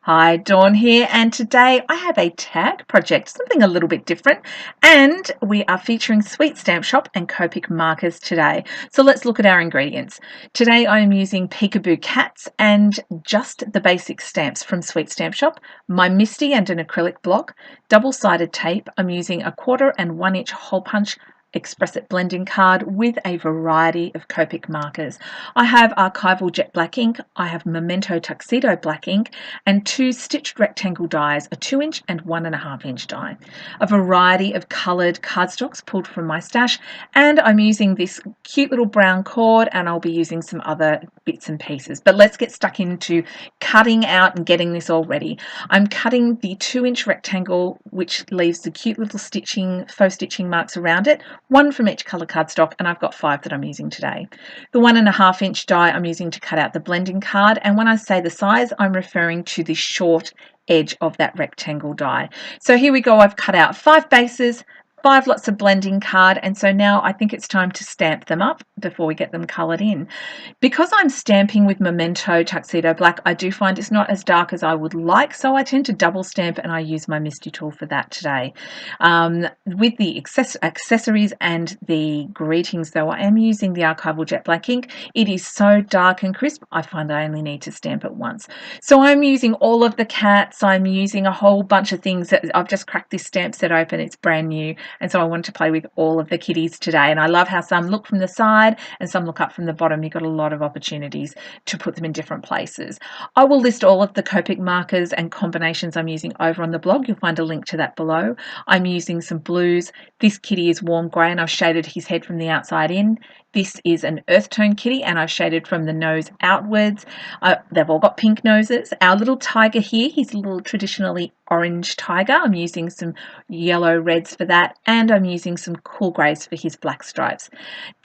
Hi, Dawn here, and today I have a tag project, something a little bit different, and we are featuring Sweet Stamp Shop and Copic markers today. So let's look at our ingredients. Today I am using Peekaboo Cats and just the basic stamps from Sweet Stamp Shop, my Misty and an acrylic block, double-sided tape. I'm using a 1/4 and 1 inch hole punch Express It blending card with a variety of Copic markers. I have archival jet black ink, I have Memento tuxedo black ink, and 2 stitched rectangle dies, a 2 inch and 1.5 inch die. A variety of coloured cardstocks pulled from my stash, and I'm using this cute little brown cord, and I'll be using some other bits and pieces. But let's get stuck into cutting out and getting this all ready. I'm cutting the 2 inch rectangle, which leaves the cute little faux stitching marks around it, 1 from each colour cardstock, and I've got 5 that I'm using today. The 1.5 inch die I'm using to cut out the blending card, and when I say the size, I'm referring to the short edge of that rectangle die. So here we go, I've cut out 5 bases, 5 lots of blending card, and so now I think it's time to stamp them up before we get them coloured in. Because I'm stamping with Memento Tuxedo Black, I do find it's not as dark as I would like, so I tend to double stamp, and I use my Misty tool for that today. With the accessories and the greetings though, I am using the archival jet black ink. It is so dark and crisp, I find I only need to stamp it once. So I'm using all of the cats, I'm using a whole bunch of things that I've just cracked this stamp set open, it's brand new. And so I wanted to play with all of the kitties today. And I love how some look from the side and some look up from the bottom. You've got a lot of opportunities to put them in different places. I will list all of the Copic markers and combinations I'm using over on the blog. You'll find a link to that below. I'm using some blues. This kitty is warm grey and I've shaded his head from the outside in. This is an earth tone kitty and I've shaded from the nose outwards. They've all got pink noses. Our little tiger here, he's a little traditionally orange tiger. I'm using some yellow reds for that, and I'm using some cool greys for his black stripes.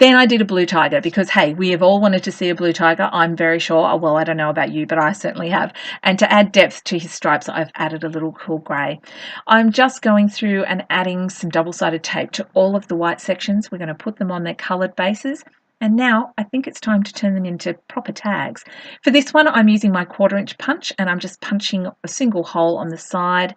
Then I did a blue tiger because, hey, we have all wanted to see a blue tiger, I'm very sure. Well, I don't know about you, but I certainly have. And to add depth to his stripes, I've added a little cool grey. I'm just going through and adding some double-sided tape to all of the white sections. We're going to put them on their coloured bases. And now I think it's time to turn them into proper tags. For this one, I'm using my 1/4 inch punch, and I'm just punching a single hole on the side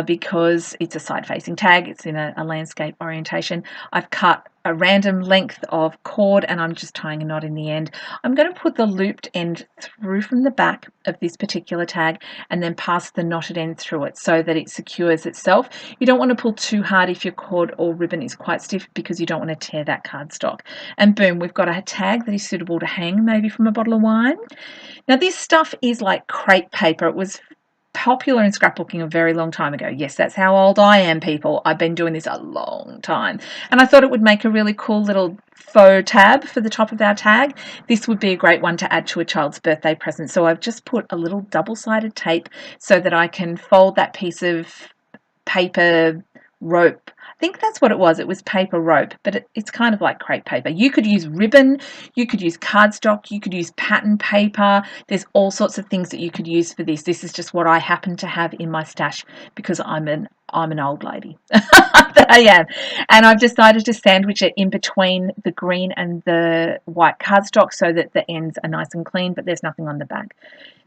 because it's a side-facing tag. It's in a landscape orientation. I've cut a random length of cord and I'm just tying a knot in the end. I'm going to put the looped end through from the back of this particular tag and then pass the knotted end through it so that it secures itself. You don't want to pull too hard if your cord or ribbon is quite stiff because you don't want to tear that cardstock. And boom, we've got a tag that is suitable to hang maybe from a bottle of wine. Now this stuff is like crepe paper. It was popular in scrapbooking a very long time ago. Yes, that's how old I am, people. I've been doing this a long time. And I thought it would make a really cool little faux tab for the top of our tag. This would be a great one to add to a child's birthday present. So I've just put a little double-sided tape so that I can fold that piece of paper rope. I think that's what it was. It was paper rope, but it's kind of like crepe paper. You could use ribbon, you could use cardstock, you could use pattern paper. There's all sorts of things that you could use for this. This is just what I happen to have in my stash because I'm an old lady. That I am. And I've decided to sandwich it in between the green and the white cardstock so that the ends are nice and clean, but there's nothing on the back.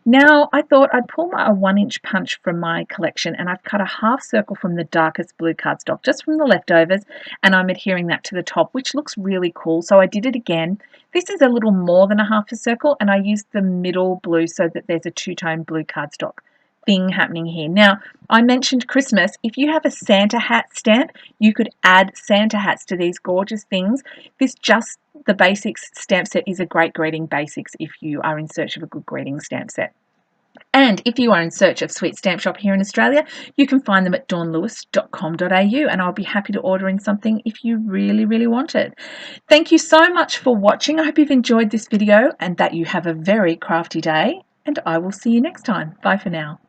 Now I thought I'd pull a 1 inch punch from my collection, and I've cut a half circle from the darkest blue cardstock, just from the leftovers, and I'm adhering that to the top, which looks really cool. So I did it again. This is a little more than a half a circle, and I used the middle blue so that there's a two-tone blue cardstock thing happening here. Now, I mentioned Christmas. If you have a Santa hat stamp, you could add Santa hats to these gorgeous things. This just the basics stamp set is a great greeting basics if you are in search of a good greeting stamp set. And if you are in search of Sweet Stamp Shop here in Australia, you can find them at dawnlewis.com.au, and I'll be happy to order in something if you really, really want it. Thank you so much for watching. I hope you've enjoyed this video and that you have a very crafty day, and I will see you next time. Bye for now.